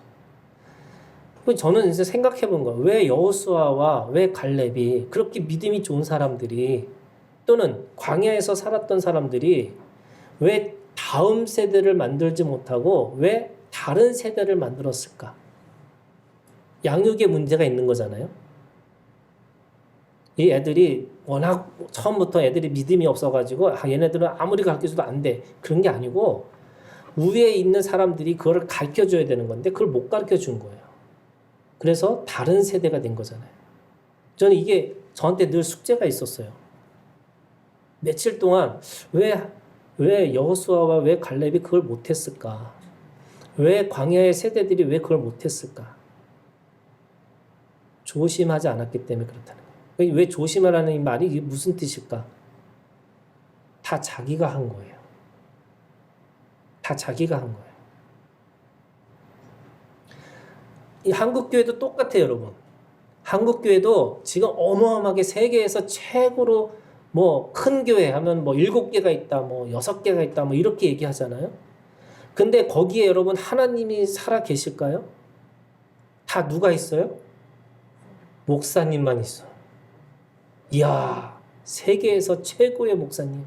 저는 이제 생각해 본 거예요. 왜 여호수아와 왜 갈렙이 그렇게 믿음이 좋은 사람들이 또는 광야에서 살았던 사람들이 왜 다음 세대를 만들지 못하고 왜 다른 세대를 만들었을까? 양육에 문제가 있는 거잖아요. 이 애들이 워낙 처음부터 애들이 믿음이 없어가지고 얘네들은 아무리 가르쳐줘도 안 돼. 그런 게 아니고 위에 있는 사람들이 그걸 가르쳐줘야 되는 건데 그걸 못 가르쳐준 거예요. 그래서 다른 세대가 된 거잖아요. 저는 이게 저한테 늘 숙제가 있었어요. 며칠 동안 왜 여호수아와 왜 갈렙이 그걸 못했을까? 왜 광야의 세대들이 왜 그걸 못했을까? 조심하지 않았기 때문에 그렇다는 거예요. 왜 조심하라는 이 말이 이게 무슨 뜻일까? 다 자기가 한 거예요. 다 자기가 한 거예요. 이 한국교회도 똑같아요, 여러분. 한국교회도 지금 어마어마하게 세계에서 최고로 큰 교회 하면 7개가 있다, 6개가 있다, 이렇게 얘기하잖아요. 근데 거기에 여러분 하나님이 살아 계실까요? 다 누가 있어요? 목사님만 있어요. 이야, 세계에서 최고의 목사님.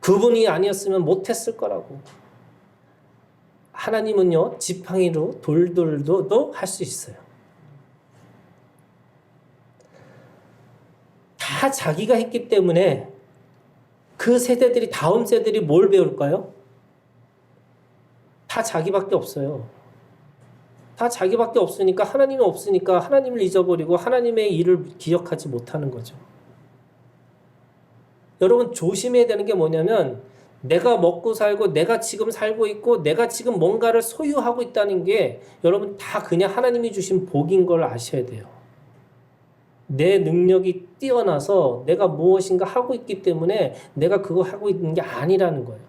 그분이 아니었으면 못했을 거라고. 하나님은요, 지팡이로 돌돌도 할 수 있어요. 다 자기가 했기 때문에 그 세대들이, 다음 세대들이 뭘 배울까요? 다 자기밖에 없어요. 다 자기밖에 없으니까, 하나님이 없으니까 하나님을 잊어버리고 하나님의 일을 기억하지 못하는 거죠. 여러분, 조심해야 되는 게 뭐냐면 내가 먹고 살고 내가 지금 살고 있고 내가 지금 뭔가를 소유하고 있다는 게 여러분 다 그냥 하나님이 주신 복인 걸 아셔야 돼요. 내 능력이 뛰어나서 내가 무엇인가 하고 있기 때문에 내가 그거 하고 있는 게 아니라는 거예요.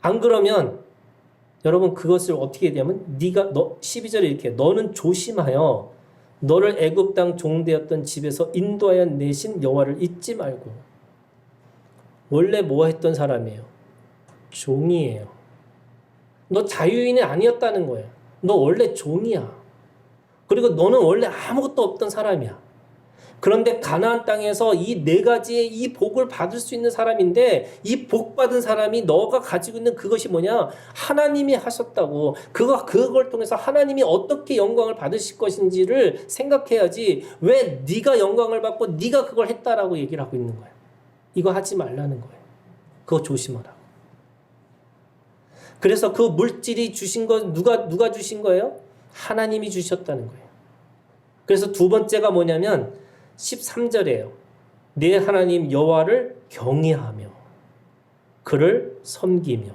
안 그러면 여러분 그것을 어떻게 해야 되냐면 12절에 이렇게 너는 조심하여 너를 애굽 땅 종되었던 집에서 인도하여 내신 여호와를 잊지 말고. 원래 뭐 했던 사람이에요? 종이에요. 너 자유인이 아니었다는 거예요. 너 원래 종이야. 그리고 너는 원래 아무것도 없던 사람이야. 그런데 가나안 땅에서 이 네 가지의 이 복을 받을 수 있는 사람인데 이 복 받은 사람이 너가 가지고 있는 그것이 뭐냐? 하나님이 하셨다고. 그걸 통해서 하나님이 어떻게 영광을 받으실 것인지를 생각해야지 왜 네가 영광을 받고 네가 그걸 했다라고 얘기를 하고 있는 거야. 이거 하지 말라는 거예요. 그거 조심하라고. 그래서 그 물질이 주신 건 누가 주신 거예요? 하나님이 주셨다는 거예요. 그래서 두 번째가 뭐냐면 13절이에요. 내 하나님 여호와를 경외하며 그를 섬기며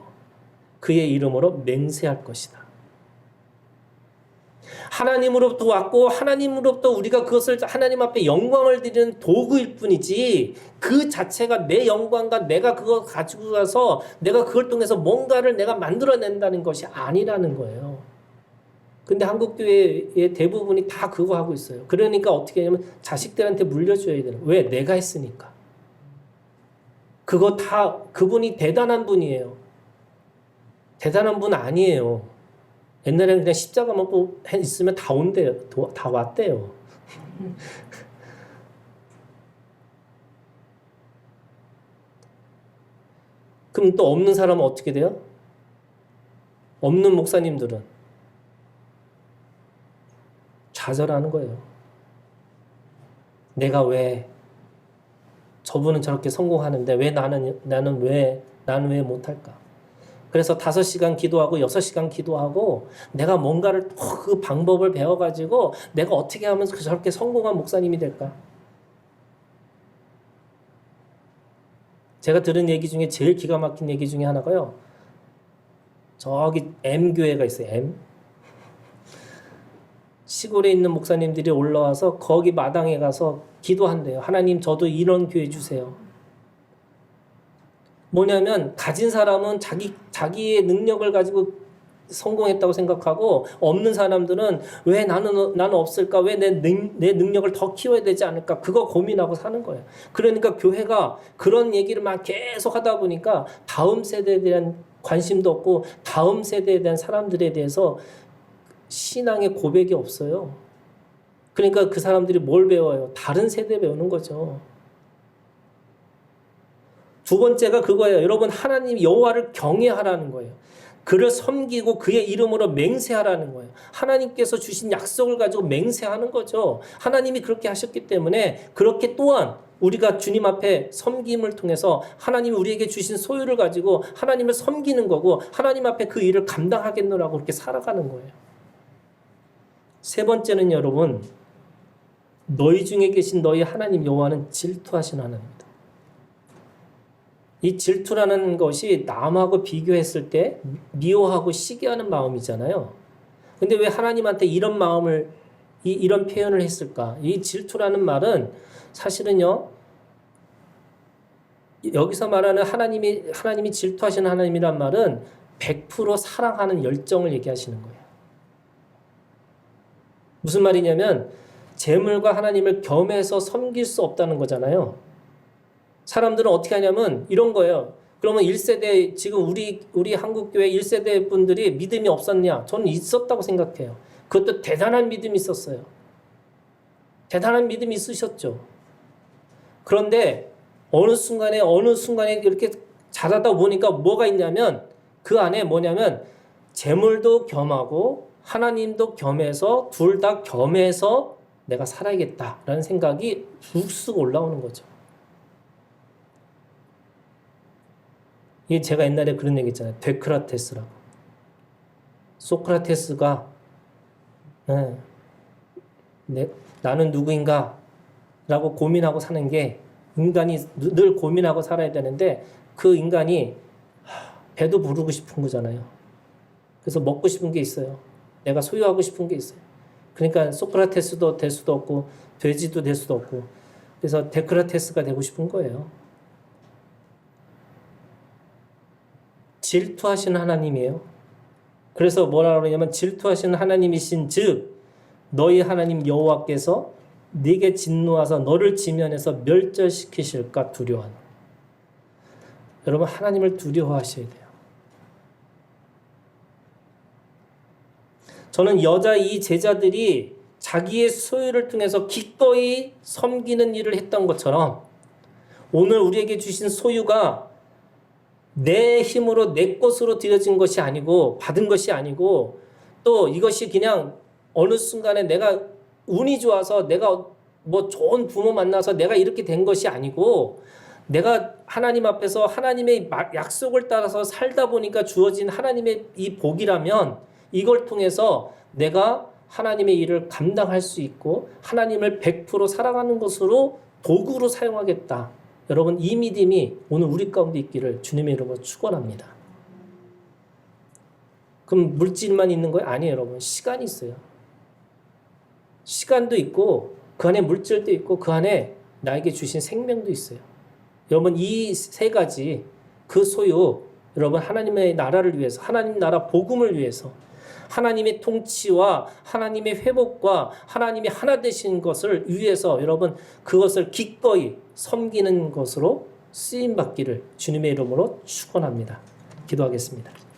그의 이름으로 맹세할 것이다. 하나님으로부터 왔고 하나님으로부터 우리가 그것을 하나님 앞에 영광을 드리는 도구일 뿐이지 그 자체가 내 영광과 내가 그거 가지고 가서 내가 그걸 통해서 뭔가를 내가 만들어낸다는 것이 아니라는 거예요. 근데 한국교회의 대부분이 다 그거 하고 있어요. 그러니까 어떻게 하냐면 자식들한테 물려줘야 되는. 왜? 내가 했으니까. 그거 다 그분이 대단한 분이에요. 대단한 분 아니에요. 옛날에는 그냥 십자가만 있으면 다 온대요. 다 왔대요. 그럼 또 없는 사람은 어떻게 돼요? 없는 목사님들은 좌절하는 거예요. 내가 왜 저분은 저렇게 성공하는데 왜 나는 왜 못할까? 그래서 5시간 기도하고 6시간 기도하고 내가 뭔가를 그 방법을 배워가지고 내가 어떻게 하면 저렇게 성공한 목사님이 될까? 제가 들은 얘기 중에 제일 기가 막힌 얘기 중에 하나가요. 저기 M교회가 있어요. M. 시골에 있는 목사님들이 올라와서 거기 마당에 가서 기도한대요. 하나님 저도 이런 교회 주세요. 뭐냐면 가진 사람은 자기의 능력을 가지고 성공했다고 생각하고 없는 사람들은 왜 나는 없을까? 왜 내 능력을 더 키워야 되지 않을까? 그거 고민하고 사는 거예요. 그러니까 교회가 그런 얘기를 막 계속 하다 보니까 다음 세대에 대한 관심도 없고 다음 세대에 대한 사람들에 대해서 신앙의 고백이 없어요. 그러니까 그 사람들이 뭘 배워요? 다른 세대 배우는 거죠. 두 번째가 그거예요. 여러분 하나님 여호와를 경외하라는 거예요. 그를 섬기고 그의 이름으로 맹세하라는 거예요. 하나님께서 주신 약속을 가지고 맹세하는 거죠. 하나님이 그렇게 하셨기 때문에 그렇게 또한 우리가 주님 앞에 섬김을 통해서 하나님이 우리에게 주신 소유를 가지고 하나님을 섬기는 거고 하나님 앞에 그 일을 감당하겠노라고 그렇게 살아가는 거예요. 세 번째는 여러분 너희 중에 계신 너희 하나님 여호와는 질투하신 하나님입니다. 이 질투라는 것이 남하고 비교했을 때 미워하고 시기하는 마음이잖아요. 근데 왜 하나님한테 이런 마음을 이런 표현을 했을까? 이 질투라는 말은 사실은요. 여기서 말하는 하나님이 질투하시는 하나님이란 말은 100% 사랑하는 열정을 얘기하시는 거예요. 무슨 말이냐면 재물과 하나님을 겸해서 섬길 수 없다는 거잖아요. 사람들은 어떻게 하냐면 이런 거예요. 그러면 1세대 지금 우리 한국교회 1세대 분들이 믿음이 없었냐? 저는 있었다고 생각해요. 그것도 대단한 믿음이 있었어요. 대단한 믿음이 있으셨죠. 그런데 어느 순간에 이렇게 자라다 보니까 뭐가 있냐면 그 안에 뭐냐면 재물도 겸하고 하나님도 겸해서 둘 다 겸해서 내가 살아야겠다라는 생각이 쑥쑥 올라오는 거죠. 이게 제가 옛날에 그런 얘기 했잖아요. 데크라테스라고. 소크라테스가 나는 누구인가? 라고 고민하고 사는 게 인간이 늘 고민하고 살아야 되는데 그 인간이 배도 부르고 싶은 거잖아요. 그래서 먹고 싶은 게 있어요. 내가 소유하고 싶은 게 있어요. 그러니까 소크라테스도 될 수도 없고 돼지도 될 수도 없고 그래서 데크라테스가 되고 싶은 거예요. 질투하시는 하나님이에요. 그래서 뭐라고 그러냐면 질투하시는 하나님이신 즉 너희 하나님 여호와께서 네게 진노하사 너를 지면에서 멸절시키실까 두려워하는. 여러분 하나님을 두려워하셔야 돼요. 저는 이 제자들이 자기의 소유를 통해서 기꺼이 섬기는 일을 했던 것처럼 오늘 우리에게 주신 소유가 내 힘으로 내 것으로 드려진 것이 아니고 받은 것이 아니고 또 이것이 그냥 어느 순간에 내가 운이 좋아서 내가 뭐 좋은 부모 만나서 내가 이렇게 된 것이 아니고 내가 하나님 앞에서 하나님의 약속을 따라서 살다 보니까 주어진 하나님의 이 복이라면 이걸 통해서 내가 하나님의 일을 감당할 수 있고 하나님을 100% 살아가는 것으로 도구로 사용하겠다. 여러분 이 믿음이 오늘 우리 가운데 있기를 주님의 이름으로 축원합니다. 그럼 물질만 있는 거예요? 아니에요, 여러분. 시간이 있어요. 시간도 있고 그 안에 물질도 있고 그 안에 나에게 주신 생명도 있어요. 여러분 이 세 가지 그 소유 여러분 하나님의 나라를 위해서 하나님 나라 복음을 위해서 하나님의 통치와 하나님의 회복과 하나님의 하나 되신 것을 위해서 여러분 그것을 기꺼이 섬기는 것으로 쓰임 받기를 주님의 이름으로 축원합니다. 기도하겠습니다.